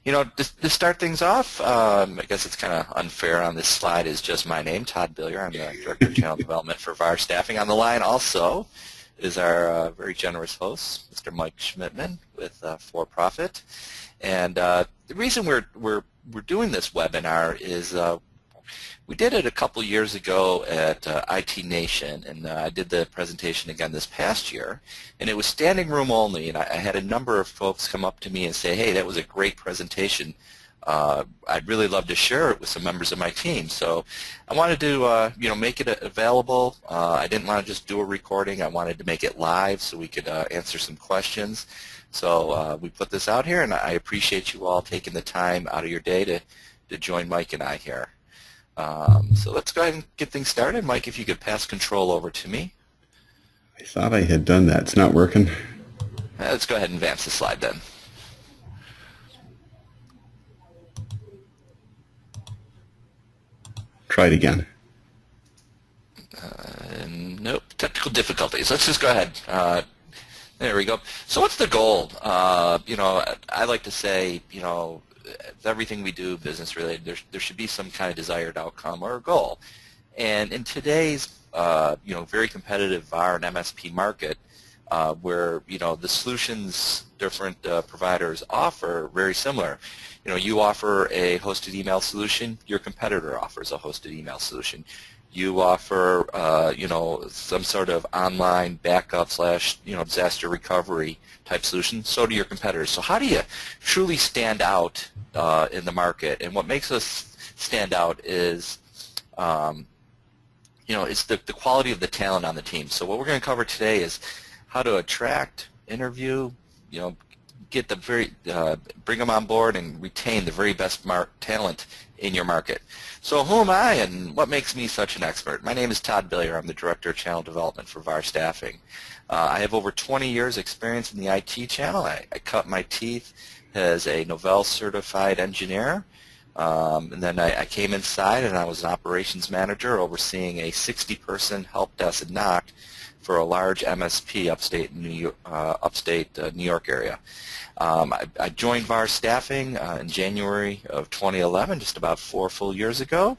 To start things off, I guess it's kind of unfair on this slide is just my name, Todd Billier. I'm the Director of Channel Development for VAR Staffing. On the line also is our very generous host, Mr. Mike Schmidtman with For Profit. And the reason we're doing this webinar is we did it a couple years ago at IT Nation, and I did the presentation again this past year, and it was standing room only, and I had a number of folks come up to me and say, hey, that was a great presentation. I'd really love to share it with some members of my team. So I wanted to make it available. I didn't want to just do a recording. I wanted to make it live so we could answer some questions. So we put this out here, and I appreciate you all taking the time out of your day to join Mike and I here. So let's go ahead and get things started. Mike, if you could pass control over to me. I thought I had done that. It's not working. Let's go ahead and advance the slide then. Try it again. Nope, technical difficulties. Let's just go ahead. There we go. So what's the goal? I like to say, everything we do business related, there should be some kind of desired outcome or goal. And in today's very competitive VAR and MSP market, where the solutions different providers offer are very similar. You offer a hosted email solution, your competitor offers a hosted email solution. You offer some sort of online backup / disaster recovery type solution, so do your competitors. So how do you truly stand out in the market? And what makes us stand out is it's the quality of the talent on the team. So what we're going to cover today is how to attract, interview, get bring them on board and retain the very best talent in your market. So who am I and what makes me such an expert? My name is Todd Billier. I'm the Director of Channel Development for VAR Staffing. I have over 20 years experience in the IT channel. I cut my teeth as a Novell certified engineer. And then I came inside and I was an operations manager overseeing a 60-person help desk and NOC for a large MSP upstate New York area. I joined VAR Staffing in January of 2011, just about 4 full years ago.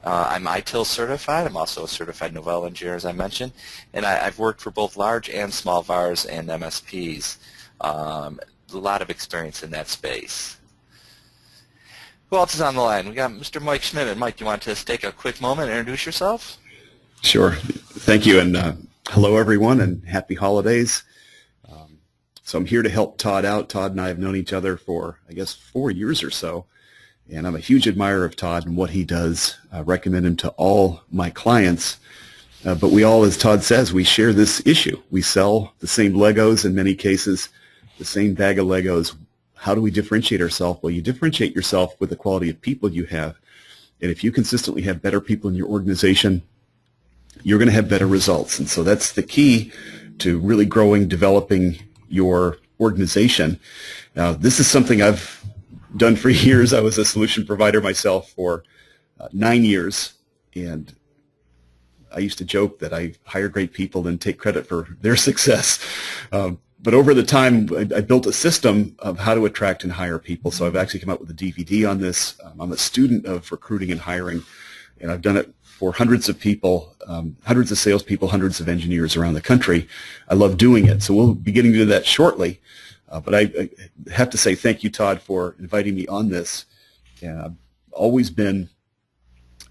I'm ITIL certified. I'm also a certified Novell engineer, as I mentioned, and I've worked for both large and small VARs and MSPs. A lot of experience in that space. Who else is on the line? We got Mr. Mike Schmidt. Mike, do you want to just take a quick moment and introduce yourself? Sure. Thank you, and hello, everyone, and happy holidays. So I'm here to help Todd out. Todd and I have known each other for, I guess, 4 years or so, and I'm a huge admirer of Todd and what he does. I recommend him to all my clients, but we all, as Todd says, we share this issue. We sell the same Legos in many cases, the same bag of Legos. How do we differentiate ourselves? Well, you differentiate yourself with the quality of people you have, and if you consistently have better people in your organization, you're going to have better results. And so that's the key to really growing, developing your organization. Now, this is something I've done for years. I was a solution provider myself for 9 years, and I used to joke that I hire great people and take credit for their success. But over the time, I built a system of how to attract and hire people. So I've actually come up with a DVD on this. I'm a student of recruiting and hiring, and I've done it for hundreds of people, hundreds of salespeople, hundreds of engineers around the country. I love doing it. So we'll be getting to that shortly. But I have to say thank you, Todd, for inviting me on this. And I've always been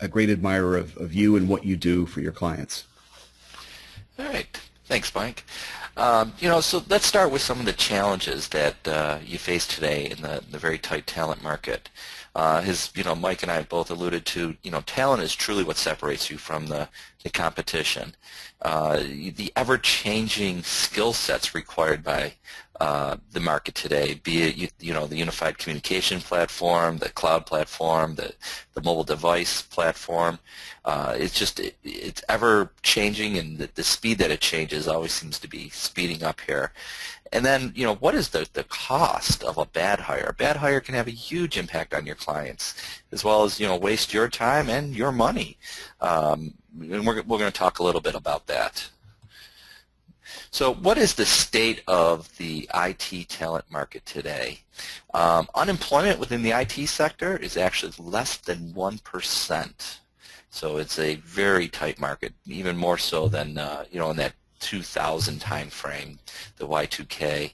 a great admirer of you and what you do for your clients. All right. Thanks, Mike. So let's start with some of the challenges that you face today in the very tight talent market. Mike and I have both alluded to, talent is truly what separates you from the competition. The ever-changing skill sets required by the market today, be it the unified communication platform, the cloud platform, the mobile device platform. It's ever changing, and the speed that it changes always seems to be speeding up here. And then, what is the cost of a bad hire? A bad hire can have a huge impact on your clients, as well as, waste your time and your money. And we're going to talk a little bit about that. So what is the state of the IT talent market today? Unemployment within the IT sector is actually less than 1%. So it's a very tight market, even more so than in that 2000 time frame, the Y2K.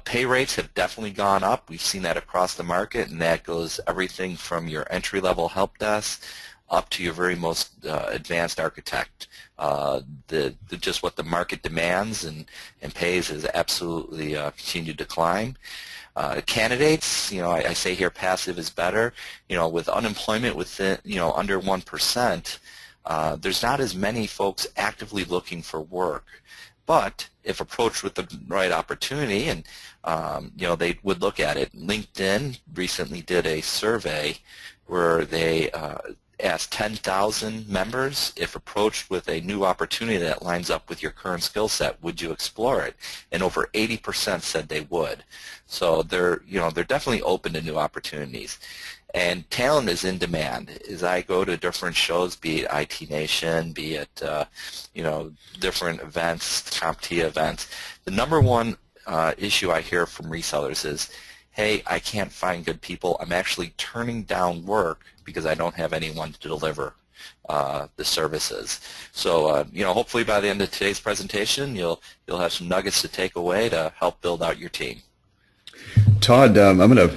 Pay rates have definitely gone up. We've seen that across the market, and that goes everything from your entry-level help desk up to your very most advanced architect. Just what the market demands and pays has absolutely continued to climb. Candidates, I say here passive is better. With unemployment within, under 1%, there's not as many folks actively looking for work. But if approached with the right opportunity, and they would look at it. LinkedIn recently did a survey where they asked 10,000 members, if approached with a new opportunity that lines up with your current skill set, would you explore it? And over 80% said they would. So they're definitely open to new opportunities. And talent is in demand. As I go to different shows, be it IT Nation, be it different events, CompTIA events, the number one issue I hear from resellers is, hey, I can't find good people. I'm actually turning down work because I don't have anyone to deliver the services. So hopefully by the end of today's presentation, you'll have some nuggets to take away to help build out your team. Todd, I'm going to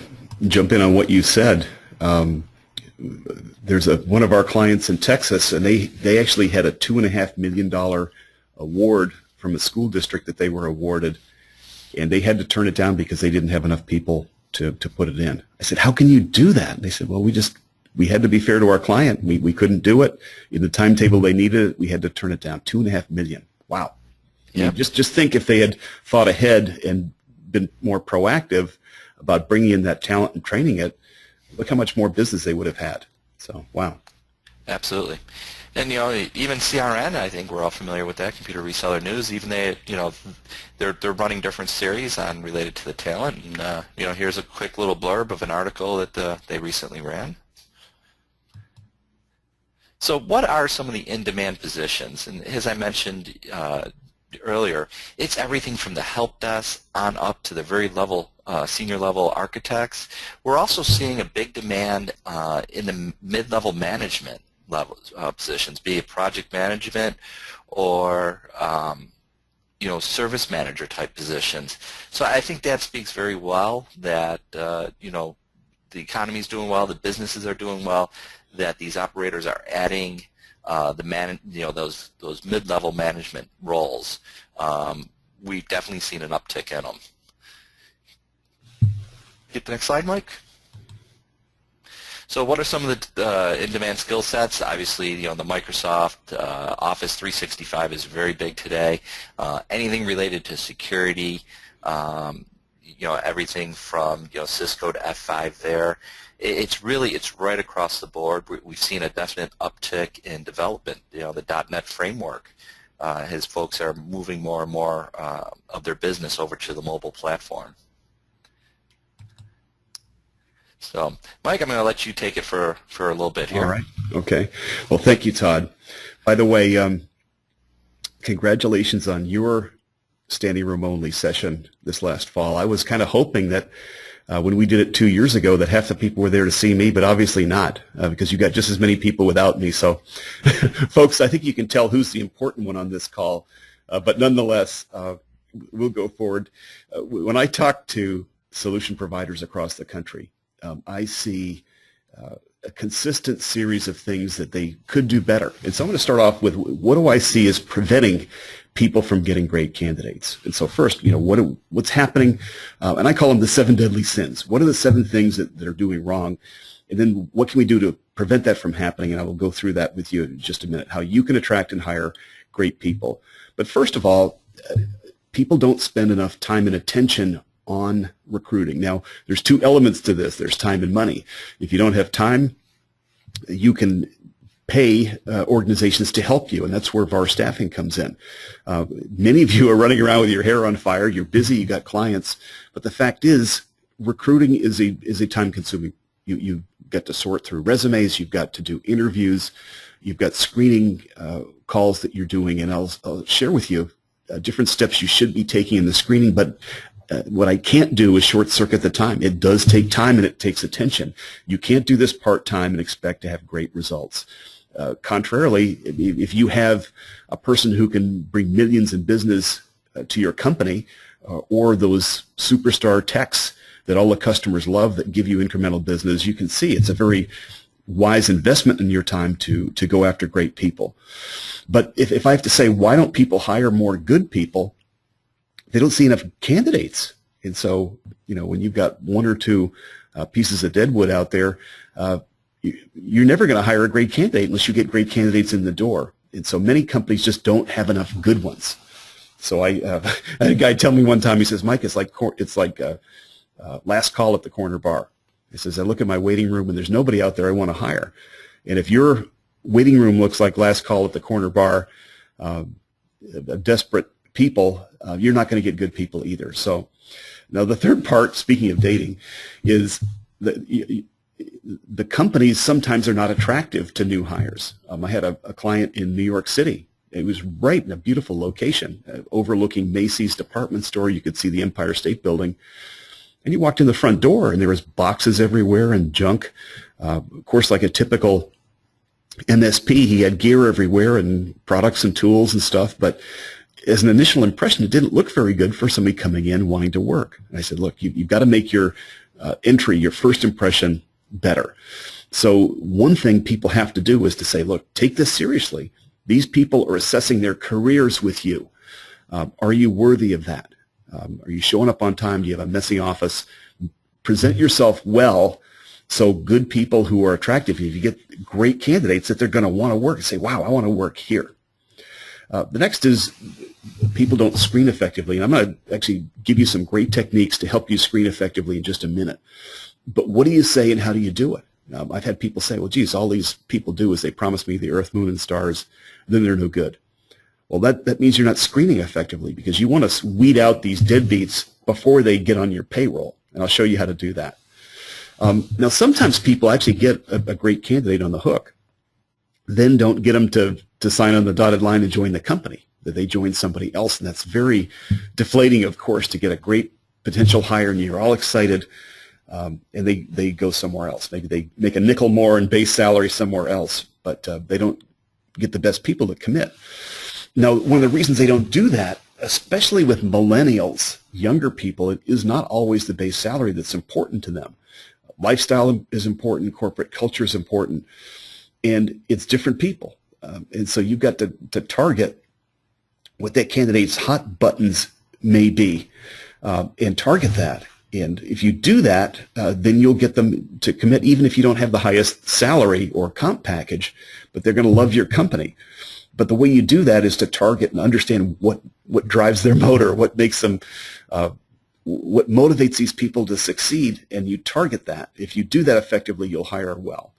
jump in on what you said. There's one of our clients in Texas, and they actually had a $2.5 million award from a school district that they were awarded, and they had to turn it down because they didn't have enough people to put it in. I said, how can you do that? And they said, well, we had to be fair to our client. We couldn't do it in the timetable they needed. We had to turn it down. $2.5 million. Wow. Yeah. Just think if they had thought ahead and been more proactive about bringing in that talent and training it, look how much more business they would have had. So, wow. Absolutely. And even CRN, I think we're all familiar with that, Computer Reseller News. Even they're running different series on related to the talent. And here's a quick little blurb of an article that they recently ran. So, what are some of the in-demand positions? And as I mentioned earlier, it's everything from the help desk on up to the very senior level architects. We're also seeing a big demand in the mid-level management levels positions, be it project management or service manager type positions. So I think that speaks very well that the economy is doing well, the businesses are doing well, that these operators are adding those mid-level management roles. We've definitely seen an uptick in them. Get the next slide, Mike. So what are some of the in-demand skill sets? Obviously, the Microsoft Office 365 is very big today. Anything related to security, everything from Cisco to F5 there. It's right across the board. We've seen a definite uptick in development. The .NET framework, as folks are moving more and more of their business over to the mobile platform. So, Mike, I'm going to let you take it for a little bit here. All right. Okay. Well, thank you, Todd. By the way, congratulations on your standing room only session this last fall. I was kind of hoping that when we did it 2 years ago that half the people were there to see me, but obviously not because you got just as many people without me. So, folks, I think you can tell who's the important one on this call. But nonetheless, we'll go forward. When I talk to solution providers across the country, I see a consistent series of things that they could do better. And so I'm going to start off with what do I see as preventing people from getting great candidates. And so first, what's happening, and I call them the 7 deadly sins. What are the 7 things that are doing wrong? And then what can we do to prevent that from happening? And I will go through that with you in just a minute, how you can attract and hire great people. But first of all, people don't spend enough time and attention on recruiting. Now, there's 2 elements to this. There's time and money. If you don't have time, you can pay organizations to help you, and that's where VAR staffing comes in. Many of you are running around with your hair on fire. You're busy. You got clients, but the fact is, recruiting is a time-consuming. You got to sort through resumes. You've got to do interviews. You've got screening calls that you're doing, and I'll share with you different steps you should be taking in the screening, but what I can't do is short-circuit the time. It does take time and it takes attention. You can't do this part-time and expect to have great results. Contrarily, if you have a person who can bring millions in business to your company, or those superstar techs that all the customers love that give you incremental business, you can see it's a very wise investment in your time to go after great people. But if I have to say, why don't people hire more good people? They don't see enough candidates. And so, when you've got one or two pieces of deadwood out there, you're never going to hire a great candidate unless you get great candidates in the door. And so many companies just don't have enough good ones. So I had a guy tell me one time, he says, Mike, it's like last call at the corner bar. He says, I look at my waiting room and there's nobody out there I want to hire. And if your waiting room looks like last call at the corner bar, desperate people, you're not going to get good people either. So now the third part, speaking of dating, is that the companies sometimes are not attractive to new hires. I had a client in New York City. It was right in a beautiful location, overlooking Macy's department store. You could see the Empire State Building. And you walked in the front door, and there was boxes everywhere and junk. Of course, like a typical MSP, he had gear everywhere and products and tools and stuff. But as an initial impression, it didn't look very good for somebody coming in wanting to work. And I said, look, you've got to make your entry, your first impression, better. So one thing people have to do is to say, look, take this seriously. These people are assessing their careers with you. Are you worthy of that? Are you showing up on time? Do you have a messy office? Present yourself well so good people who are attractive to you, if you get great candidates, that they're going to want to work and say, wow, I want to work here. The next is people don't screen effectively. And I'm going to actually give you some great techniques to help you screen effectively in just a minute. But what do you say and how do you do it? I've had people say, well, geez, all these people do is they promise me the earth, moon, and stars, then they're no good. Well, that means you're not screening effectively, because you want to weed out these deadbeats before they get on your payroll. And I'll show you how to do that. Now, sometimes people actually get a great candidate on the hook, then don't get them to sign on the dotted line and join the company, that they join somebody else. And that's very deflating, of course, to get a great potential hire and you're all excited. And they go somewhere else. Maybe they make a nickel more in base salary somewhere else, but they don't get the best people to commit. Now, one of the reasons they don't do that, especially with millennials, younger people, it is not always the base salary that's important to them. Lifestyle is important, corporate culture is important, and it's different people. And so you've got to target what that candidate's hot buttons may be and target that. And if you do that, then you'll get them to commit even if you don't have the highest salary or comp package, but they're going to love your company. But the way you do that is to target and understand what drives their motor, what makes them, what motivates these people to succeed, and you target that. If you do that effectively, you'll hire well.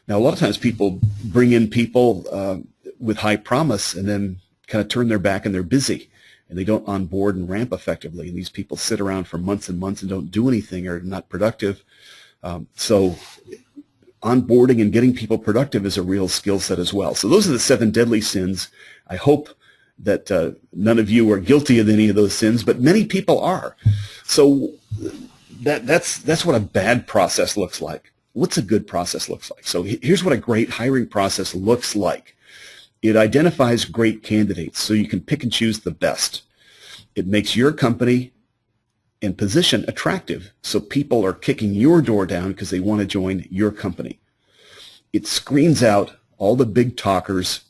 Now, a lot of times people bring in people with high promise and then kind of turn their back and they're busy. And they don't onboard and ramp effectively. And these people sit around for months and months and don't do anything or are not productive. So onboarding and getting people productive is a real skill set as well. So those are the 7 deadly sins. I hope that none of you are guilty of any of those sins, but many people are. So that's what a bad process looks like. What's a good process looks like? So here's what a great hiring process looks like. It identifies great candidates so you can pick and choose the best. It makes your company and position attractive so people are kicking your door down because they want to join your company. It screens out all the big talkers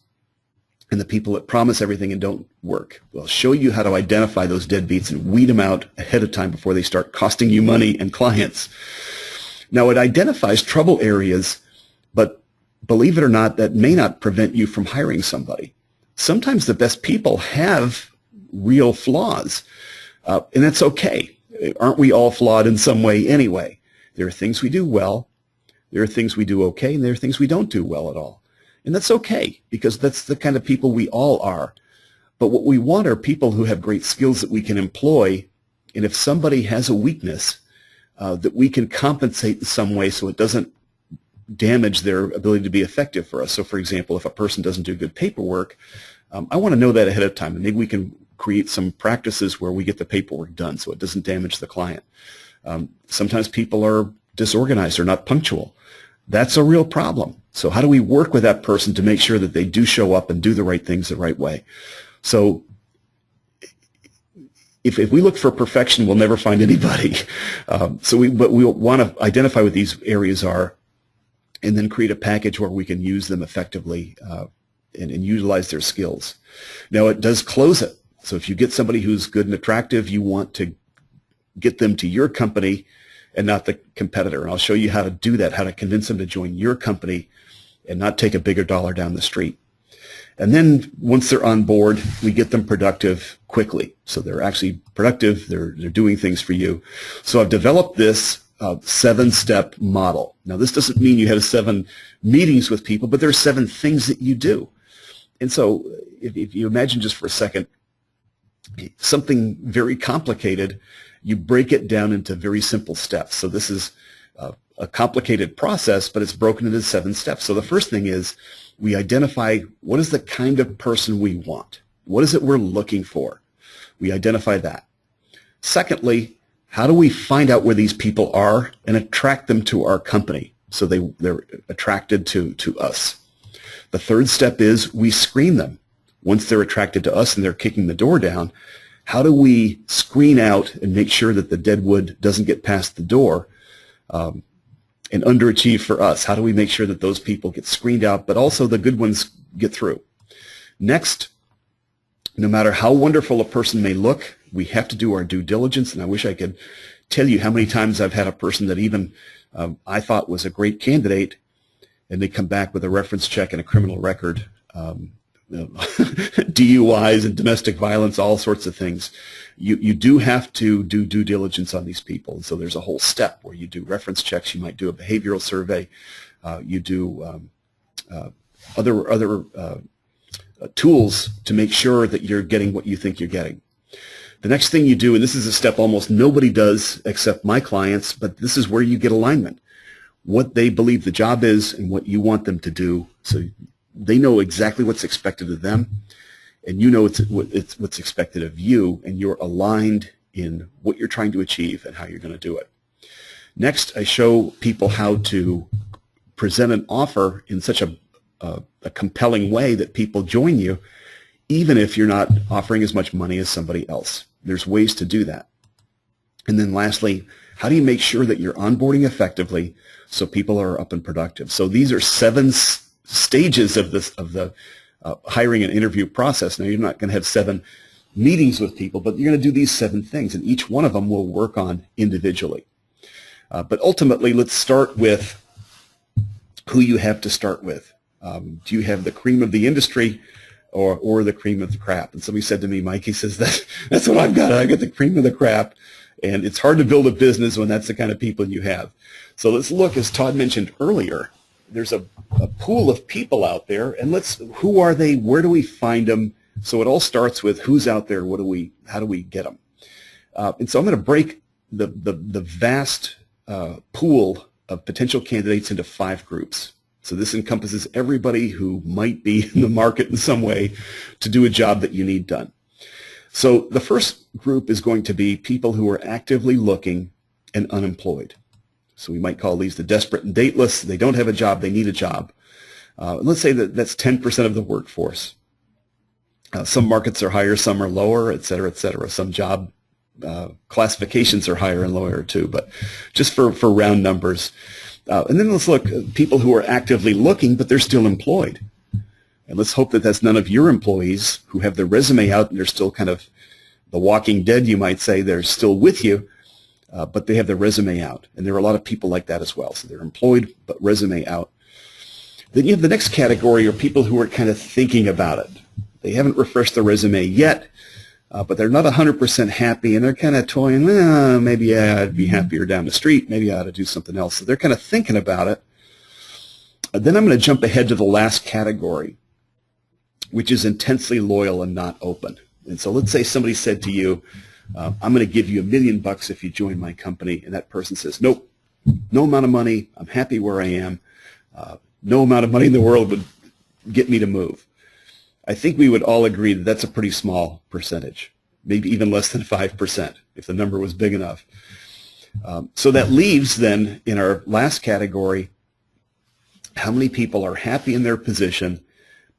and the people that promise everything and don't work. We'll show you how to identify those deadbeats and weed them out ahead of time before they start costing you money and clients. Now, it identifies trouble areas, but believe it or not, that may not prevent you from hiring somebody. Sometimes the best people have real flaws, and that's okay. Aren't we all flawed in some way anyway? There are things we do well, there are things we do okay, and there are things we don't do well at all. And that's okay, because that's the kind of people we all are. But what we want are people who have great skills that we can employ, and if somebody has a weakness, that we can compensate in some way so it doesn't damage their ability to be effective for us. So, for example, if a person doesn't do good paperwork, I want to know that ahead of time, and maybe we can create some practices where we get the paperwork done so it doesn't damage the client. Sometimes people are disorganized or not punctual. That's a real problem. So how do we work with that person to make sure that they do show up and do the right things the right way? So if we look for perfection, we'll never find anybody. But we want to identify what these areas are and then create a package where we can use them effectively and utilize their skills. Now, it does close it. So if you get somebody who's good and attractive, you want to get them to your company and not the competitor. And I'll show you how to do that, how to convince them to join your company and not take a bigger dollar down the street. And then once they're on board, we get them productive quickly. So they're actually productive. They're doing things for you. So I've developed this 7-step model. Now, this doesn't mean you have 7 meetings with people, but there are 7 things that you do. And so if you imagine just for a second something very complicated, you break it down into very simple steps. So this is a complicated process, but it's broken into 7 steps. So the first thing is we identify what is the kind of person we want. What is it we're looking for? We identify that. Secondly, how do we find out where these people are and attract them to our company so they're attracted to us? The third step is we screen them. Once they're attracted to us and they're kicking the door down, how do we screen out and make sure that the dead wood doesn't get past the door and underachieve for us? How do we make sure that those people get screened out, but also the good ones get through? Next, no matter how wonderful a person may look, we have to do our due diligence, and I wish I could tell you how many times I've had a person that even I thought was a great candidate, and they come back with a reference check and a criminal record, DUIs and domestic violence, all sorts of things. You do have to do due diligence on these people. So there's a whole step where you do reference checks. You might do a behavioral survey. You do other tools to make sure that you're getting what you think you're getting. The next thing you do, and this is a step almost nobody does except my clients, but this is where you get alignment. What they believe the job is and what you want them to do, so they know exactly what's expected of them, and you know what's expected of you, and you're aligned in what you're trying to achieve and how you're going to do it. Next, I show people how to present an offer in such a compelling way that people join you, even if you're not offering as much money as somebody else. There's ways to do that. And then lastly, how do you make sure that you're onboarding effectively so people are up and productive? So these are 7 stages of the hiring and interview process. Now, you're not going to have 7 meetings with people, but you're going to do these 7 things, and each one of them we'll work on individually. But ultimately, let's start with who you have to start with. Do you have the cream of the industry or the cream of the crap? And somebody said to me, Mike, he says, that's what I've got. I got the cream of the crap. And it's hard to build a business when that's the kind of people you have. So let's look, as Todd mentioned earlier, there's a pool of people out there, and who are they? Where do we find them? So it all starts with who's out there. How do we get them? And so I'm going to break the vast pool of potential candidates into 5 groups. So this encompasses everybody who might be in the market in some way to do a job that you need done. So the first group is going to be people who are actively looking and unemployed. So we might call these the desperate and dateless. They don't have a job. They need a job. Let's say that's 10% of the workforce. Some markets are higher, some are lower, et cetera, et cetera. Some job classifications are higher and lower too, but just for round numbers. And then let's look at people who are actively looking, but they're still employed. And let's hope that that's none of your employees who have their resume out and they're still kind of the walking dead, you might say. They're still with you, but they have their resume out. And there are a lot of people like that as well. So they're employed, but resume out. Then you have the next category are people who are kind of thinking about it. They haven't refreshed their resume yet, but they're not 100% happy, and they're kind of toying, maybe I'd be happier down the street. Maybe I ought to do something else. So they're kind of thinking about it. Then I'm going to jump ahead to the last category, which is intensely loyal and not open. And so let's say somebody said to you, I'm going to give you $1 million if you join my company, and that person says, nope, no amount of money, I'm happy where I am, no amount of money in the world would get me to move. I think we would all agree that that's a pretty small percentage, maybe even less than 5% if the number was big enough. So that leaves then in our last category, how many people are happy in their position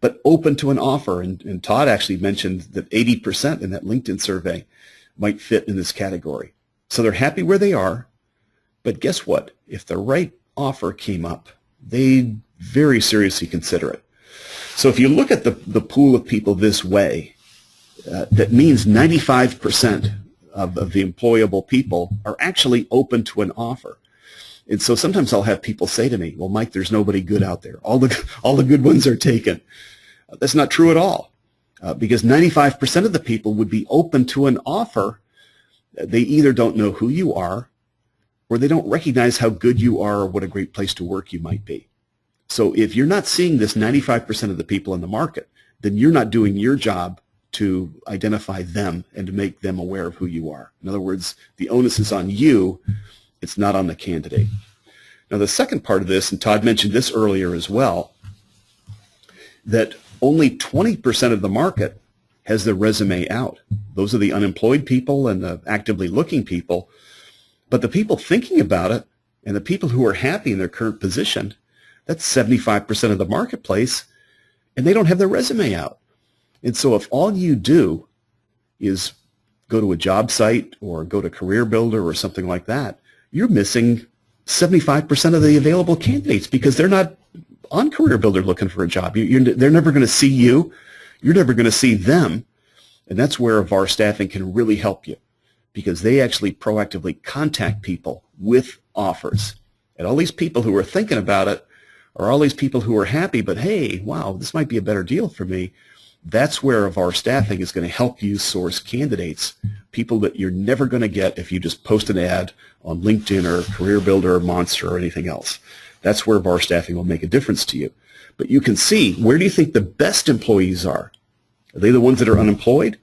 but open to an offer. And Todd actually mentioned that 80% in that LinkedIn survey might fit in this category. So they're happy where they are, but guess what? If the right offer came up, they'd very seriously consider it. So if you look at the pool of people this way, that means 95% of the employable people are actually open to an offer. And so sometimes I'll have people say to me, well, Mike, there's nobody good out there. All the good ones are taken. That's not true at all, because 95% of the people would be open to an offer. They either don't know who you are, or they don't recognize how good you are or what a great place to work you might be. So if you're not seeing this 95% of the people in the market, then you're not doing your job to identify them and to make them aware of who you are. In other words, the onus is on you. It's not on the candidate. Now, the second part of this, and Todd mentioned this earlier as well, that only 20% of the market has their resume out. Those are the unemployed people and the actively looking people. But the people thinking about it and the people who are happy in their current position, that's 75% of the marketplace, and they don't have their resume out. And so if all you do is go to a job site or go to Career Builder or something like that, you're missing 75% of the available candidates because they're not on Career Builder looking for a job. They're never going to see you. You're never going to see them. And that's where VAR staffing can really help you, because they actually proactively contact people with offers. And all these people who are thinking about it are all these people who are happy, but hey, wow, this might be a better deal for me. That's where VAR staffing is going to help you source candidates, people that you're never going to get if you just post an ad on LinkedIn or Career Builder or Monster or anything else. That's where VAR staffing will make a difference to you. But you can see, where do you think the best employees are? Are they the ones that are unemployed,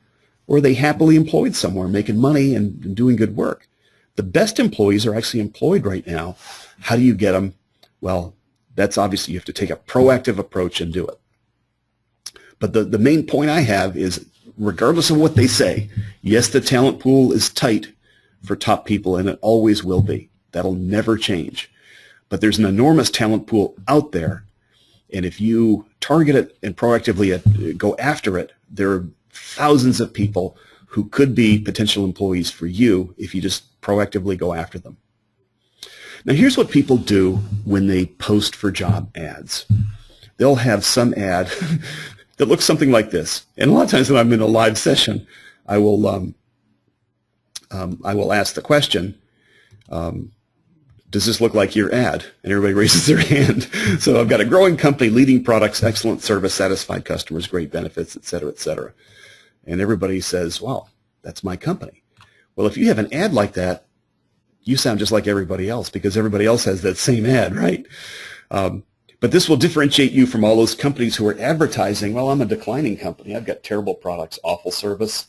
or are they happily employed somewhere making money and doing good work? The best employees are actually employed right now. How do you get them? Well, that's obviously you have to take a proactive approach and do it. But the main point I have is, regardless of what they say, yes, the talent pool is tight for top people, and it always will be. That'll never change. But there's an enormous talent pool out there, and if you target it and proactively go after it, there are thousands of people who could be potential employees for you if you just proactively go after them. Now, here's what people do when they post for job ads. They'll have some ad that looks something like this. And a lot of times when I'm in a live session, I will ask the question, does this look like your ad? And everybody raises their hand. So I've got a growing company, leading products, excellent service, satisfied customers, great benefits, et cetera, et cetera. And everybody says, wow, that's my company. Well, if you have an ad like that, you sound just like everybody else, because everybody else has that same ad, right? But this will differentiate you from all those companies who are advertising, well, I'm a declining company. I've got terrible products, awful service,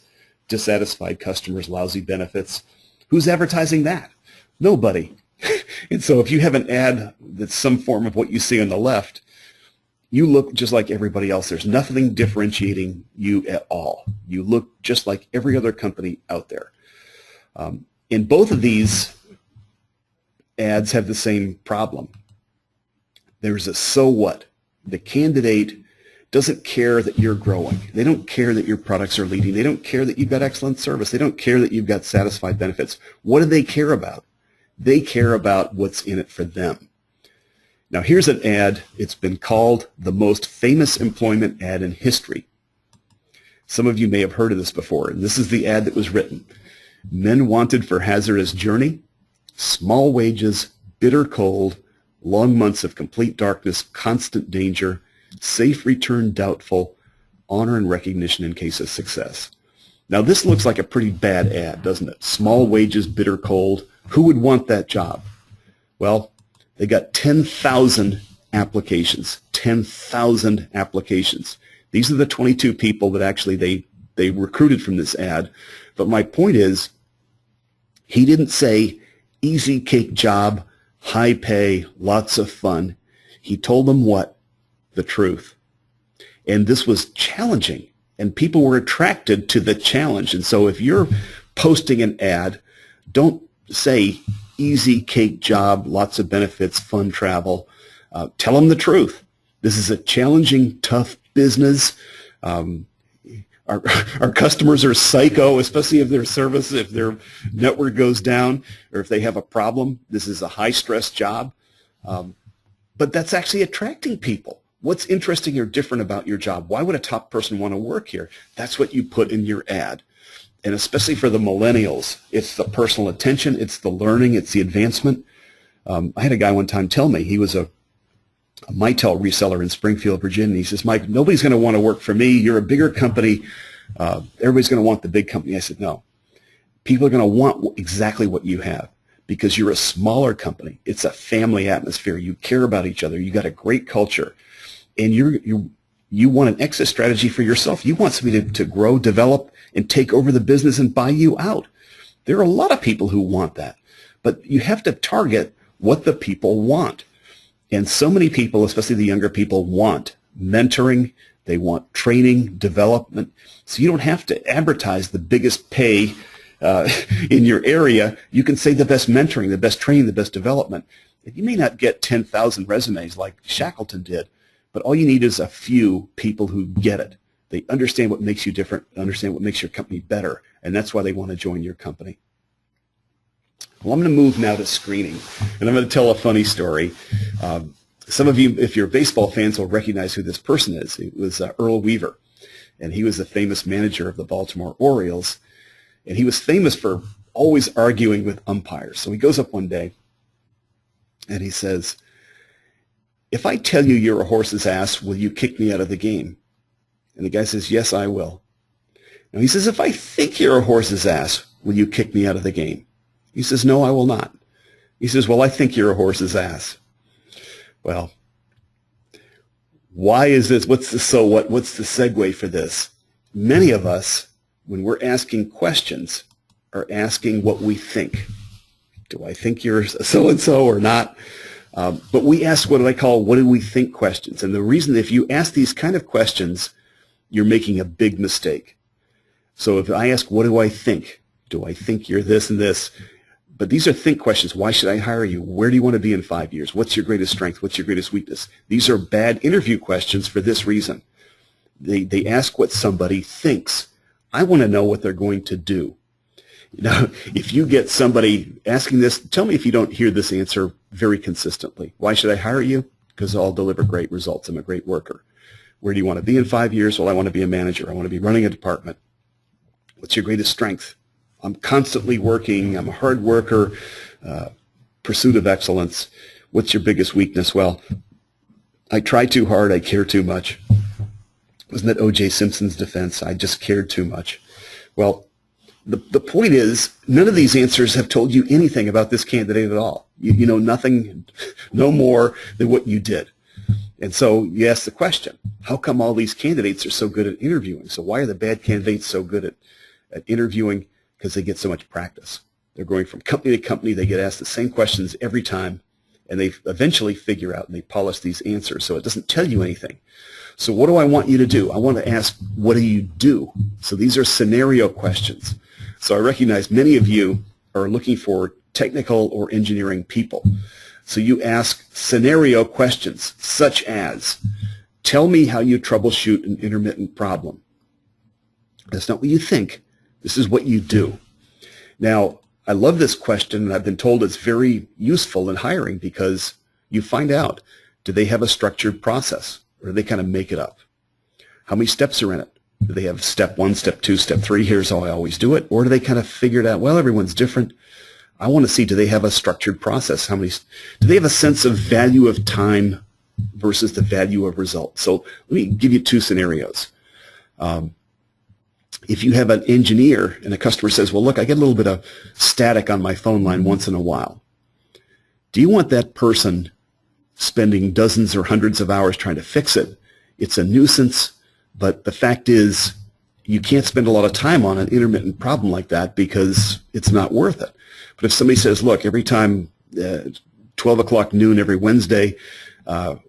dissatisfied customers, lousy benefits. Who's advertising that? Nobody. And so if you have an ad that's some form of what you see on the left, you look just like everybody else. There's nothing differentiating you at all. You look just like every other company out there. And both of these ads have the same problem. There's a so what. The candidate doesn't care that you're growing. They don't care that your products are leading. They don't care that you've got excellent service. They don't care that you've got satisfied benefits. What do they care about? They care about what's in it for them. Now, here's an ad. It's been called the most famous employment ad in history. Some of you may have heard of this before, and this is the ad that was written. Men wanted for hazardous journey, small wages, bitter cold, long months of complete darkness, constant danger, safe return doubtful, honor and recognition in case of success. Now, this looks like a pretty bad ad, doesn't it? Small wages, bitter cold. Who would want that job? Well, they got 10,000 applications. 10,000 applications. These are the 22 people that actually they recruited from this ad. But my point is, he didn't say easy cake job, high pay, lots of fun. He told them what? The truth. And this was challenging, and people were attracted to the challenge. And so if you're posting an ad, don't say easy cake job, lots of benefits, fun travel. Tell them the truth. This is a challenging, tough business. Our customers are psycho, especially if their service, if their network goes down, or if they have a problem. This is a high-stress job. But that's actually attracting people. What's interesting or different about your job? Why would a top person want to work here? That's what you put in your ad. And especially for the millennials, it's the personal attention, it's the learning, it's the advancement. I had a guy one time tell me, he was a Mitel reseller in Springfield, Virginia. He says, Mike, nobody's going to want to work for me. You're a bigger company. Everybody's going to want the big company. I said, no. People are going to want exactly what you have because you're a smaller company. It's a family atmosphere. You care about each other. You got a great culture. And you want an exit strategy for yourself. You want somebody to grow, develop, and take over the business and buy you out. There are a lot of people who want that. But you have to target what the people want. And so many people, especially the younger people, want mentoring. They want training, development. So you don't have to advertise the biggest pay in your area. You can say the best mentoring, the best training, the best development. You may not get 10,000 resumes like Shackleton did, but all you need is a few people who get it. They understand what makes you different, understand what makes your company better, and that's why they want to join your company. Well, I'm going to move now to screening, and I'm going to tell a funny story. Some of you, if you're baseball fans, will recognize who this person is. It was Earl Weaver, and he was the famous manager of the Baltimore Orioles, and he was famous for always arguing with umpires. So he goes up one day, and he says, if I tell you you're a horse's ass, will you kick me out of the game? And the guy says, yes, I will. Now he says, if I think you're a horse's ass, will you kick me out of the game? He says, no, I will not. He says, well, I think you're a horse's ass. Well, why is this? What's the so what? What's the segue for this? Many of us, when we're asking questions, are asking what we think. Do I think you're so-and-so or not? But we ask what I call what do we think questions. And the reason if you ask these kind of questions, you're making a big mistake. So if I ask, what do I think? Do I think you're this and this? But these are think questions. Why should I hire you? Where do you want to be in 5 years? What's your greatest strength? What's your greatest weakness? These are bad interview questions for this reason. They ask what somebody thinks. I want to know what they're going to do. Now, if you get somebody asking this, tell me if you don't hear this answer very consistently. Why should I hire you? Because I'll deliver great results. I'm a great worker. Where do you want to be in 5 years? Well, I want to be a manager. I want to be running a department. What's your greatest strength? I'm constantly working. I'm a hard worker. Pursuit of excellence. What's your biggest weakness? Well, I try too hard. I care too much. Wasn't that O.J. Simpson's defense? I just cared too much. Well, the point is, none of these answers have told you anything about this candidate at all. You know nothing, no more than what you did. And so you ask the question, how come all these candidates are so good at interviewing? So why are the bad candidates so good at interviewing? Because they get so much practice. They're going from company to company. They get asked the same questions every time, and they eventually figure out and they polish these answers. So it doesn't tell you anything. So what do I want you to do? I want to ask, what do you do? So these are scenario questions. So I recognize many of you are looking for technical or engineering people. So you ask scenario questions such as, tell me how you troubleshoot an intermittent problem. That's not what you think. This is what you do. Now, I love this question, and I've been told it's very useful in hiring because you find out, do they have a structured process, or do they kind of make it up? How many steps are in it? Do they have step 1, step 2, step 3, here's how I always do it? Or do they kind of figure it out, well, everyone's different. I want to see, do they have a structured process? Do they have a sense of value of time versus the value of result? So let me give you 2 scenarios. If you have an engineer and a customer says, well, look, I get a little bit of static on my phone line once in a while. Do you want that person spending dozens or hundreds of hours trying to fix it? It's a nuisance, but the fact is you can't spend a lot of time on an intermittent problem like that because it's not worth it. But if somebody says, look, every time 12 o'clock noon every Wednesday,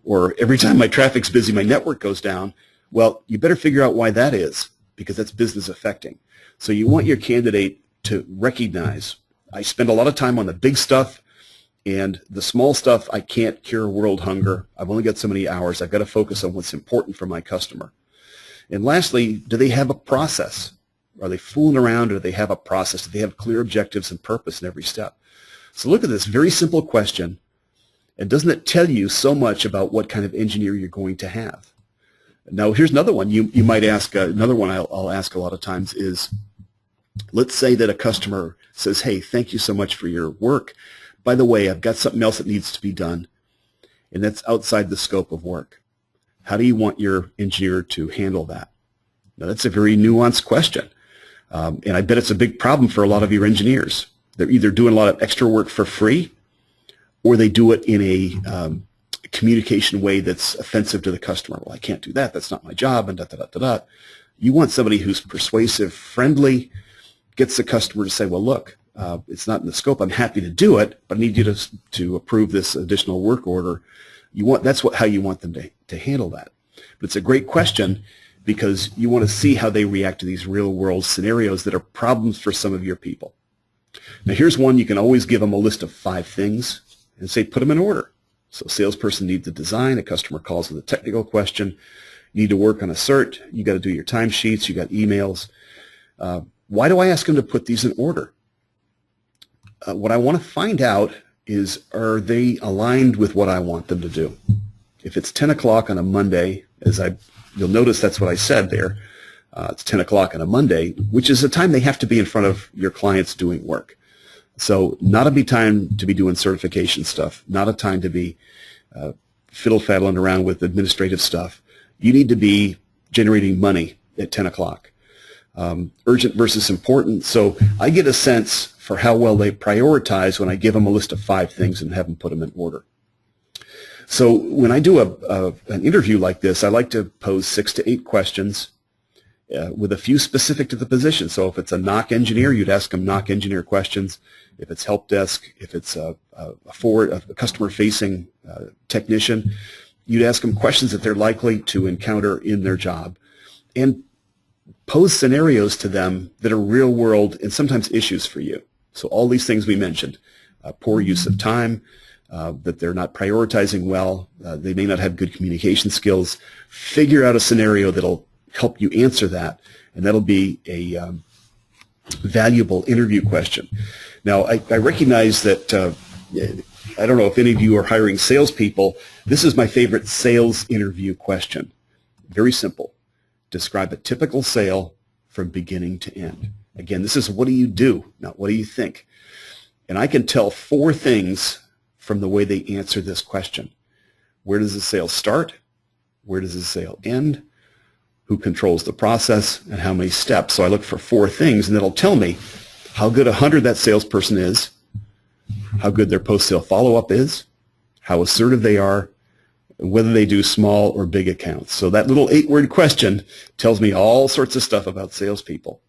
or every time my traffic's busy, my network goes down, Well, you better figure out why that is, because that's business affecting. So you want your candidate to recognize, I spend a lot of time on the big stuff, and the small stuff, I can't cure world hunger. I've only got so many hours. I've got to focus on what's important for my customer. And lastly, do they have a process? Are they fooling around, or do they have a process? Do they have clear objectives and purpose in every step? So look at this very simple question, and doesn't it tell you so much about what kind of engineer you're going to have? Now, here's another one you might ask. Another one I'll ask a lot of times is, let's say that a customer says, hey, thank you so much for your work. By the way, I've got something else that needs to be done, and that's outside the scope of work. How do you want your engineer to handle that? Now, that's a very nuanced question, and I bet it's a big problem for a lot of your engineers. They're either doing a lot of extra work for free, or they do it in a communication way that's offensive to the customer. Well, I can't do that. That's not my job, and da-da-da-da-da. You want somebody who's persuasive, friendly, gets the customer to say, well, look, it's not in the scope. I'm happy to do it, but I need you to approve this additional work order. That's how you want them to handle that. But it's a great question, because you want to see how they react to these real-world scenarios that are problems for some of your people. Now, here's one. You can always give them a list of 5 things and say, put them in order. So a salesperson needs a design. A customer calls with a technical question. You need to work on a cert. You got to do your timesheets. You got emails. Why do I ask them to put these in order? What I want to find out is, are they aligned with what I want them to do? If it's 10 o'clock on a Monday, you'll notice that's what I said there. It's 10 o'clock on a Monday, which is the time they have to be in front of your clients doing work. So not a time to be doing certification stuff, not a time to be fiddle-faddling around with administrative stuff. You need to be generating money at 10 o'clock. Urgent versus important. So I get a sense for how well they prioritize when I give them a list of 5 things and have them put them in order. So when I do an interview like this, I like to pose 6 to 8 questions with a few specific to the position. So if it's a NOC engineer, you'd ask them NOC engineer questions. If it's help desk, if it's a customer-facing technician, you'd ask them questions that they're likely to encounter in their job, and pose scenarios to them that are real-world and sometimes issues for you. So all these things we mentioned, poor use of time, that they're not prioritizing well, they may not have good communication skills. Figure out a scenario that'll help you answer that, and that'll be a valuable interview question. Now, I recognize that, I don't know if any of you are hiring salespeople. This is my favorite sales interview question. Very simple. Describe a typical sale from beginning to end. Again, this is what do you do, not what do you think. And I can tell 4 things from the way they answer this question. Where does the sale start? Where does the sale end? Who controls the process, and how many steps? So I look for 4 things, and it'll tell me how good a hunter that salesperson is, how good their post-sale follow-up is, how assertive they are, and whether they do small or big accounts. So that little 8-word question tells me all sorts of stuff about salespeople.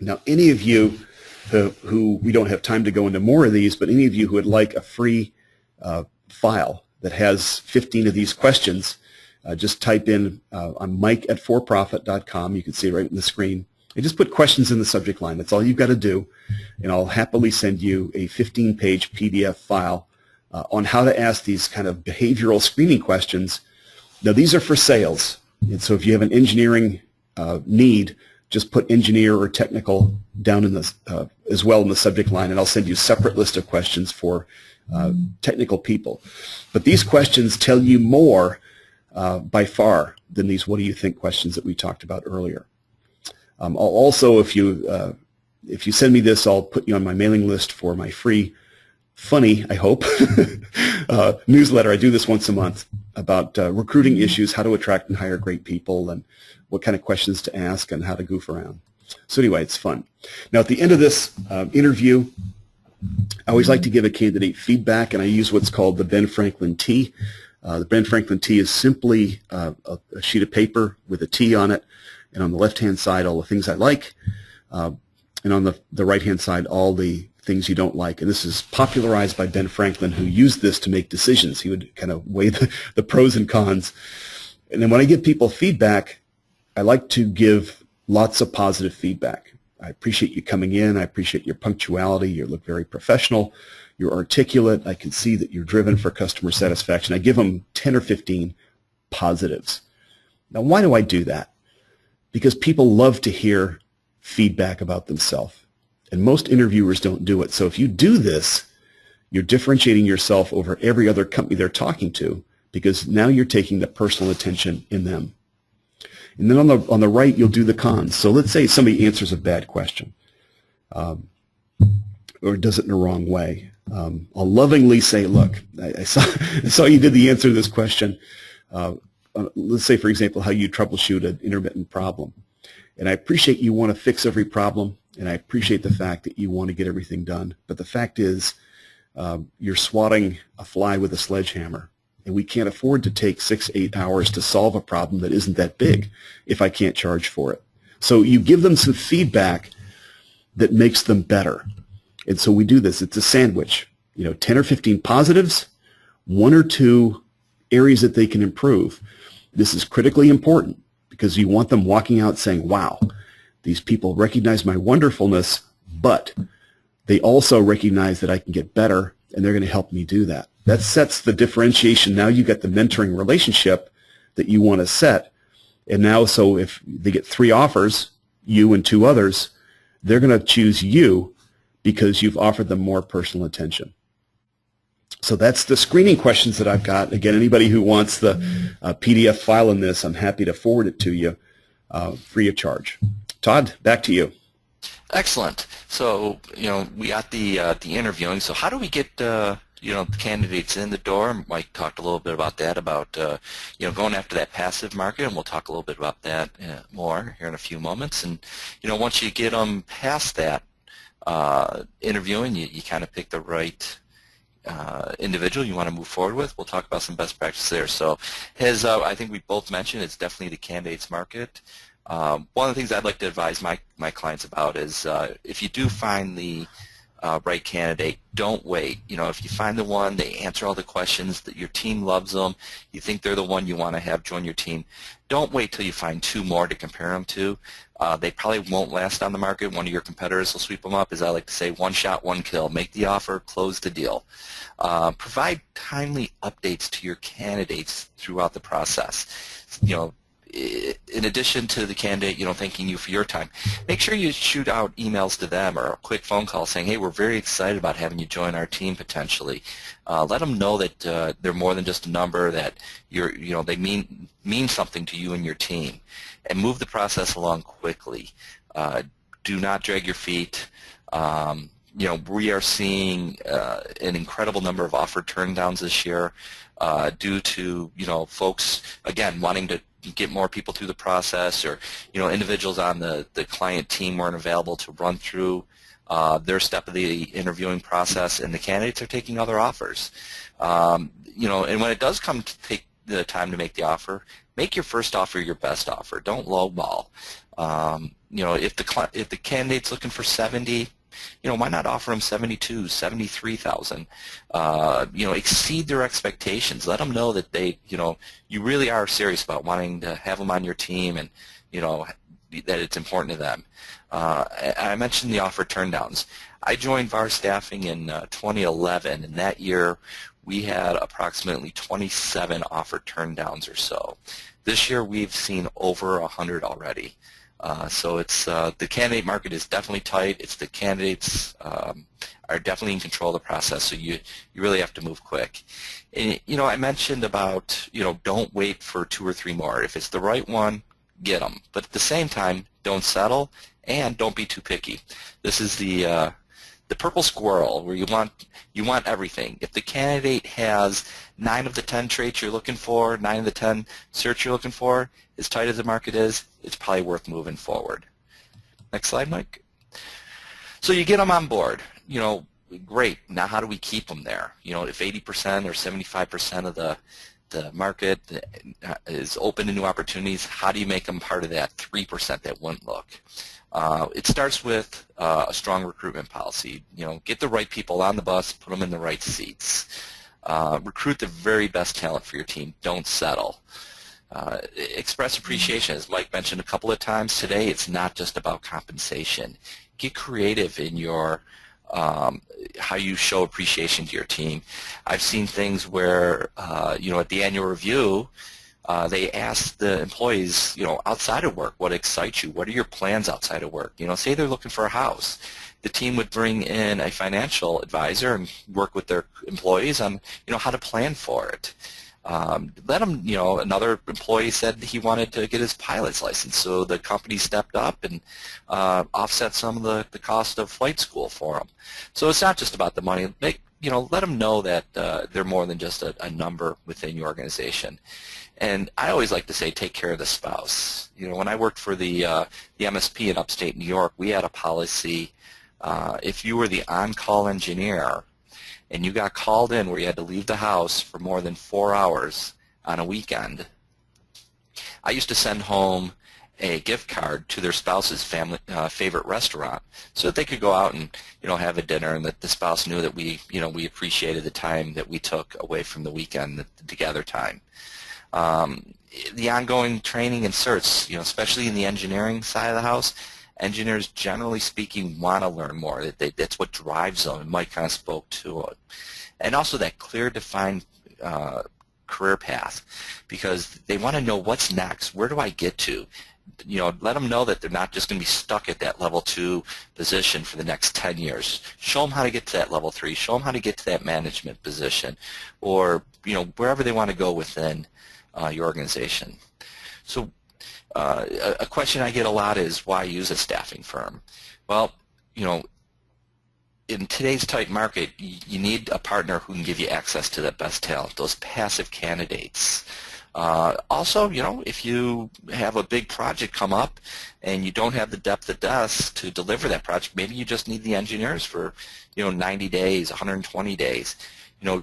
Now, any of you who we don't have time to go into more of these, but any of you who would like a free file that has 15 of these questions, just type in on mike@forprofit.com. You can see it right on the screen. And just put questions in the subject line. That's all you've got to do. And I'll happily send you a 15-page PDF file on how to ask these kind of behavioral screening questions. Now, these are for sales. And so if you have an engineering need, just put engineer or technical down in the, as well in the subject line, and I'll send you a separate list of questions for technical people. But these questions tell you more by far than these what do you think questions that we talked about earlier. I'll also, if you send me this, I'll put you on my mailing list for my free, funny, I hope, newsletter. I do this once a month about recruiting issues, how to attract and hire great people, and what kind of questions to ask and how to goof around. So anyway, it's fun. Now, at the end of this interview, I always like to give a candidate feedback, and I use what's called the Ben Franklin T. The Ben Franklin T is simply a sheet of paper with a T on it, and on the left-hand side, all the things I like, and on the right-hand side, all the things you don't like. And this is popularized by Ben Franklin, who used this to make decisions. He would kind of weigh the pros and cons. And then when I give people feedback, I like to give lots of positive feedback. I appreciate you coming in. I appreciate your punctuality. You look very professional. You're articulate. I can see that you're driven for customer satisfaction. I give them 10 or 15 positives. Now, why do I do that? Because people love to hear feedback about themselves. And most interviewers don't do it. So if you do this, you're differentiating yourself over every other company they're talking to, because now you're taking the personal attention in them. And then on the right, you'll do the cons. So let's say somebody answers a bad question or does it in the wrong way. I'll lovingly say, look, I saw you did the answer to this question. Let's say, for example, how you troubleshoot an intermittent problem. And I appreciate you want to fix every problem, and I appreciate the fact that you want to get everything done. But the fact is, you're swatting a fly with a sledgehammer, and we can't afford to take 6-8 hours to solve a problem that isn't that big if I can't charge for it. So you give them some feedback that makes them better. And so we do this. It's a sandwich. 10 or 15 positives, 1 or 2 areas that they can improve. This is critically important because you want them walking out saying, wow, these people recognize my wonderfulness, but they also recognize that I can get better, and they're going to help me do that. That sets the differentiation. Now you get the mentoring relationship that you want to set. And now, so if they get 3 offers, you and 2 others, they're going to choose you because you've offered them more personal attention. So that's the screening questions that I've got. Again, anybody who wants the PDF file in this, I'm happy to forward it to you free of charge. Todd, back to you. Excellent. So, we got the interviewing. So how do we get the candidates in the door? Mike talked a little bit about that, about going after that passive market, and we'll talk a little bit about that more here in a few moments. And once you get them past that interviewing, you kind of pick the right individual you want to move forward with. We'll talk about some best practices there. So, as I think we both mentioned, it's definitely the candidates market. One of the things I'd like to advise my clients about is if you do find the right candidate, don't wait. If you find the one, they answer all the questions, that your team loves them, you think they're the one you want to have join your team, don't wait till you find 2 more to compare them to. They probably won't last on the market. One of your competitors will sweep them up. As I like to say, 1 shot, 1 kill. Make the offer, close the deal. Provide timely updates to your candidates throughout the process. In addition to the candidate, thanking you for your time, make sure you shoot out emails to them or a quick phone call saying, hey, we're very excited about having you join our team potentially. Let them know that they're more than just a number, that they mean something to you and your team, and move the process along quickly. Do not drag your feet. We are seeing an incredible number of offer turndowns this year due to folks, again, wanting to get more people through the process, or individuals on the client team weren't available to run through their step of the interviewing process, and the candidates are taking other offers. And when it does come to take the time to make the offer, make your first offer your best offer. Don't lowball. If the candidate's looking for 70, why not offer them 72, 73,000? Exceed their expectations. Let them know that you really are serious about wanting to have them on your team, and that it's important to them. I mentioned the offer turndowns. I joined VAR Staffing in 2011, and that year we had approximately 27 offer turndowns or so. This year we've seen over 100 already. So it's the candidate market is definitely tight. It's the candidates are definitely in control of the process, so you really have to move quick. And, I mentioned about don't wait for 2 or 3 more. If it's the right one, get them. But at the same time, don't settle, and don't be too picky. This is the purple squirrel, where you want everything. If the candidate has 9 of the 10 traits you're looking for, 9 of the 10 certs you're looking for, as tight as the market is, it's probably worth moving forward. Next slide, Mike. So you get them on board. Great. Now how do we keep them there? If 80% or 75% of the market is open to new opportunities, how do you make them part of that 3% that wouldn't look? It starts with a strong recruitment policy. Get the right people on the bus, put them in the right seats. Recruit the very best talent for your team. Don't settle. Express appreciation, as Mike mentioned a couple of times today. It's not just about compensation. Get creative in your how you show appreciation to your team. I've seen things where at the annual review, they ask the employees, outside of work, what excites you? What are your plans outside of work? Say they're looking for a house. The team would bring in a financial advisor and work with their employees on, how to plan for it. Let them, another employee said he wanted to get his pilot's license, so the company stepped up and offset some of the cost of flight school for him. So it's not just about the money. Let them know that they're more than just a number within your organization. And I always like to say, take care of the spouse. When I worked for the MSP in upstate New York, we had a policy, if you were the on-call engineer and you got called in where you had to leave the house for more than 4 hours on a weekend, I used to send home a gift card to their spouse's family favorite restaurant so that they could go out and have a dinner, and that the spouse knew that we appreciated the time that we took away from the weekend, the together time. The ongoing training and certs, especially in the engineering side of the house, engineers, generally speaking, want to learn more. That's what drives them, and Mike kind of spoke to it. And also that clear, defined career path, because they want to know what's next. Where do I get to? Let them know that they're not just going to be stuck at that level 2 position for the next 10 years. Show them how to get to that level 3. Show them how to get to that management position, or wherever they want to go within your organization. So a question I get a lot is, why use a staffing firm? Well, in today's tight market, you need a partner who can give you access to the best talent, those passive candidates. Also, if you have a big project come up and you don't have the depth of desk to deliver that project, maybe you just need the engineers for 90 days, 120 days.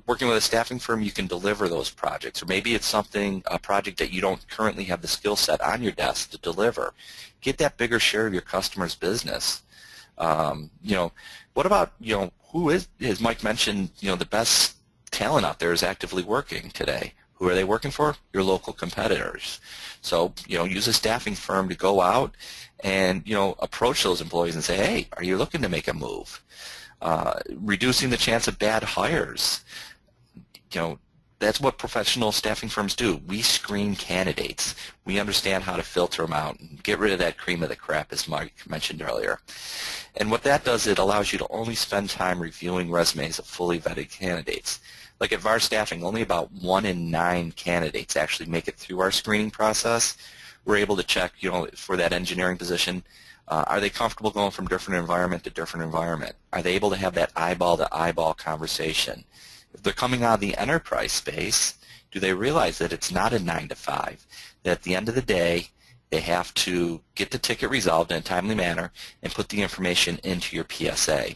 Working with a staffing firm, you can deliver those projects, or maybe it's a project that you don't currently have the skill set on your desk to deliver. Get that bigger share of your customer's business. What about, who is, as Mike mentioned, the best talent out there is actively working today. Who are they working for? Your local competitors. So, use a staffing firm to go out and, approach those employees and say, hey, are you looking to make a move? Reducing the chance of bad hires. That's what professional staffing firms do. We screen candidates. We understand how to filter them out and get rid of that cream of the crap, as Mike mentioned earlier. And what that does, it allows you to only spend time reviewing resumes of fully vetted candidates. Like at VAR Staffing, only about 1 in 9 candidates actually make it through our screening process. We're able to check, for that engineering position, are they comfortable going from different environment to different environment? Are they able to have that eyeball-to-eyeball conversation? If they're coming out of the enterprise space, do they realize that it's not a 9 to 5? That at the end of the day, they have to get the ticket resolved in a timely manner and put the information into your PSA.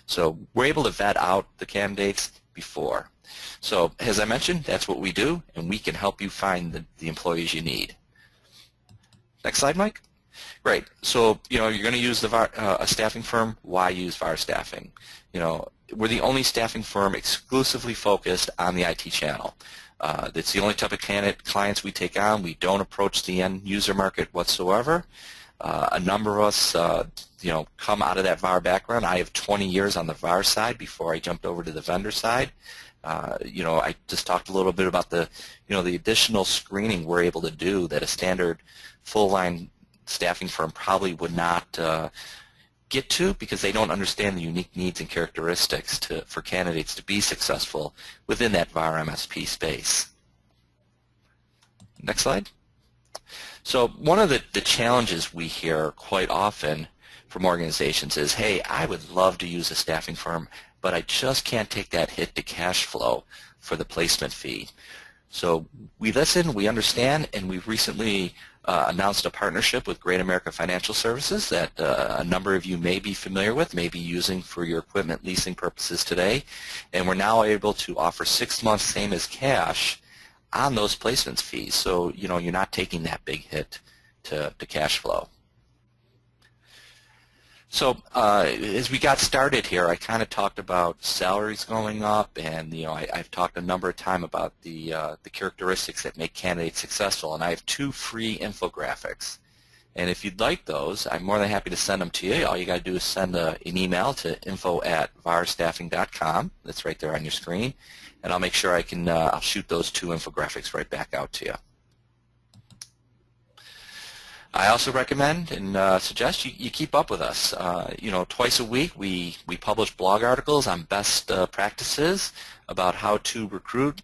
So we're able to vet out the candidates before. So as I mentioned, that's what we do, and we can help you find the employees you need. Next slide, Mike. Great. So, you're going to use a staffing firm. Why use VAR Staffing? We're the only staffing firm exclusively focused on the IT channel. That's the only type of clients we take on. We don't approach the end user market whatsoever. A number of us, come out of that VAR background. I have 20 years on the VAR side before I jumped over to the vendor side. I just talked a little bit about the additional screening we're able to do that a standard full-line staffing firm probably would not get to, because they don't understand the unique needs and characteristics for candidates to be successful within that VAR MSP space. Next slide. So one of the challenges we hear quite often from organizations is, hey, I would love to use a staffing firm, but I just can't take that hit to cash flow for the placement fee. So we listen, we understand, and we've recently announced a partnership with Great America Financial Services that a number of you may be familiar with, may be using for your equipment leasing purposes today. And we're now able to offer 6 months same as cash on those placements fees. So, you're not taking that big hit to cash flow. So as we got started here, I kind of talked about salaries going up, and I've talked a number of times about the characteristics that make candidates successful, and I have 2 free infographics. And if you'd like those, I'm more than happy to send them to you. All you got to do is send an email to info@varstaffing.com. That's right there on your screen, and I'll make sure I'll shoot those 2 infographics right back out to you. I also recommend and suggest you keep up with us. Twice a week we publish blog articles on best practices about how to recruit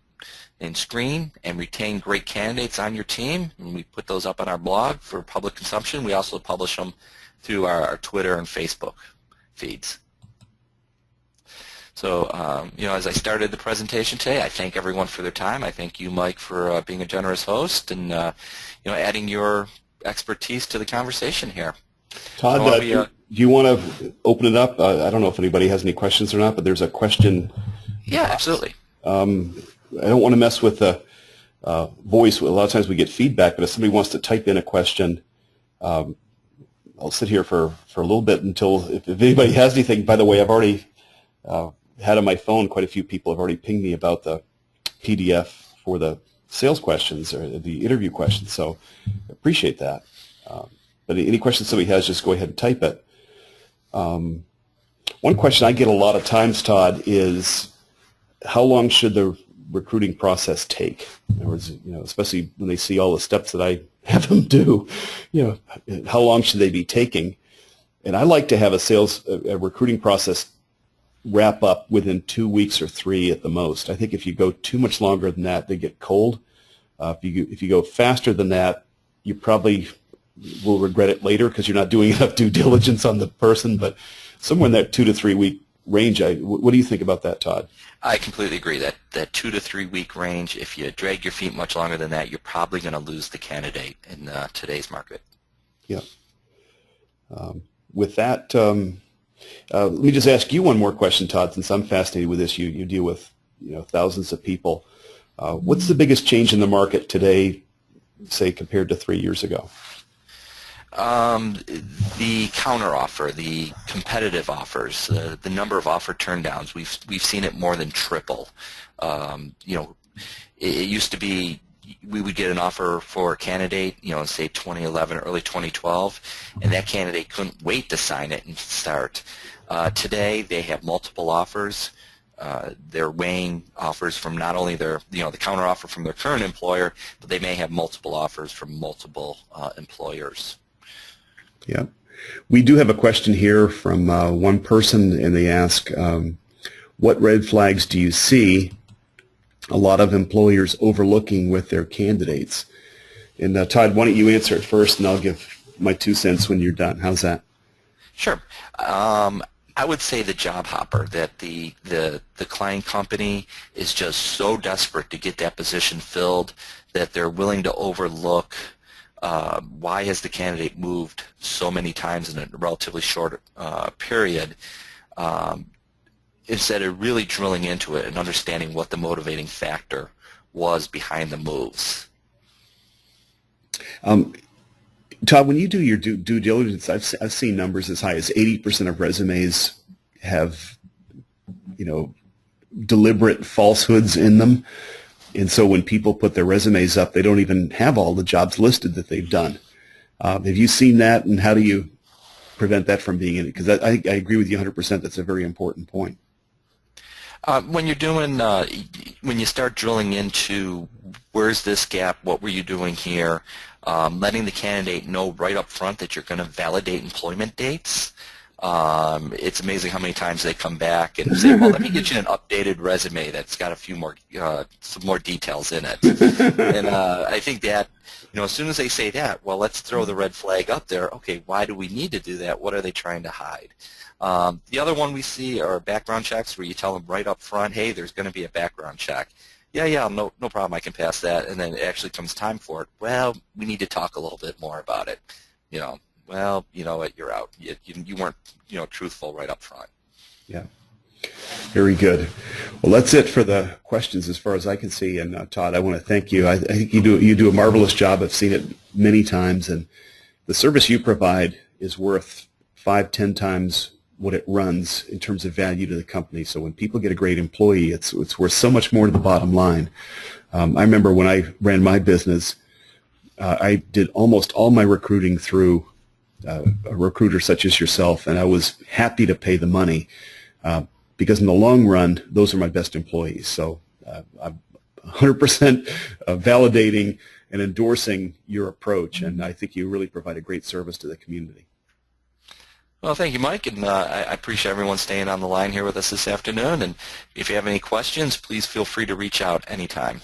and screen and retain great candidates on your team. And we put those up on our blog for public consumption. We also publish them through our Twitter and Facebook feeds. So, as I started the presentation today, I thank everyone for their time. I thank you, Mike, for being a generous host and adding your expertise to the conversation here. Todd, do you want to open it up? I don't know if anybody has any questions or not, but there's a question. Yeah, absolutely. I don't want to mess with the voice. A lot of times we get feedback, but if somebody wants to type in a question, I'll sit here for a little bit until if anybody has anything. By the way, I've already had on my phone, quite a few people have already pinged me about the PDF for the sales questions or the interview questions, so I appreciate that. But any questions somebody has, just go ahead and type it. One question I get a lot of times, Todd, is how long should the recruiting process take? In other words, especially when they see all the steps that I have them do, how long should they be taking? And I like to have a recruiting process wrap up within 2 weeks or 3 at the most. I think if you go too much longer than that, they get cold. If you go faster than that, you probably will regret it later because you're not doing enough due diligence on the person. But somewhere in that 2 to 3 week range, what do you think about that, Todd? I completely agree that 2 to 3 week range, if you drag your feet much longer than that, you're probably going to lose the candidate in today's market. Yeah. With that, let me just ask you one more question, Todd, since I'm fascinated with this. You deal with thousands of people. What's the biggest change in the market today, say, compared to 3 years ago? The counteroffer, the competitive offers, the number of offer turndowns, we've seen it more than triple. It used to be we would get an offer for a candidate, say 2011, early 2012, and that candidate couldn't wait to sign it and start. Today, they have multiple offers. They're weighing offers from not only the counteroffer from their current employer, but they may have multiple offers from multiple employers. Yeah. We do have a question here from one person, and they ask, what red flags do you see a lot of employers overlooking with their candidates? And Todd, why don't you answer it first, and I'll give my 2 cents when you're done. How's that? Sure. I would say the job hopper, that the client company is just so desperate to get that position filled that they're willing to overlook why has the candidate moved so many times in a relatively short period, instead of really drilling into it and understanding what the motivating factor was behind the moves. Todd, when you do your due diligence, I've seen numbers as high as 80% of resumes have, deliberate falsehoods in them. And so when people put their resumes up, they don't even have all the jobs listed that they've done. Have you seen that, and how do you prevent that from being in it? Because I agree with you 100%. That's a very important point. When you're doing, when you start drilling into where's this gap, what were you doing here, letting the candidate know right up front that you're going to validate employment dates. It's amazing how many times they come back and say, well, let me get you an updated resume that's got a few more, some more details in it. And I think that, as soon as they say that, well, let's throw the red flag up there. Okay, why do we need to do that? What are they trying to hide? The other one we see are background checks, where you tell them right up front, hey, there's going to be a background check. Yeah, no problem, I can pass that. And then it actually comes time for it. Well, we need to talk a little bit more about it. Well, you know what, you're out. You weren't, truthful right up front. Yeah. Very good. Well, that's it for the questions as far as I can see. And Todd, I want to thank you. I think you do a marvelous job. I've seen it many times, and the service you provide is worth 5-10 times what it runs in terms of value to the company. So when people get a great employee, it's worth so much more to the bottom line. I remember when I ran my business, I did almost all my recruiting through a recruiter such as yourself, and I was happy to pay the money because in the long run, those are my best employees. So I'm 100% validating and endorsing your approach, and I think you really provide a great service to the community. Well, thank you, Mike, and I appreciate everyone staying on the line here with us this afternoon. And if you have any questions, please feel free to reach out anytime.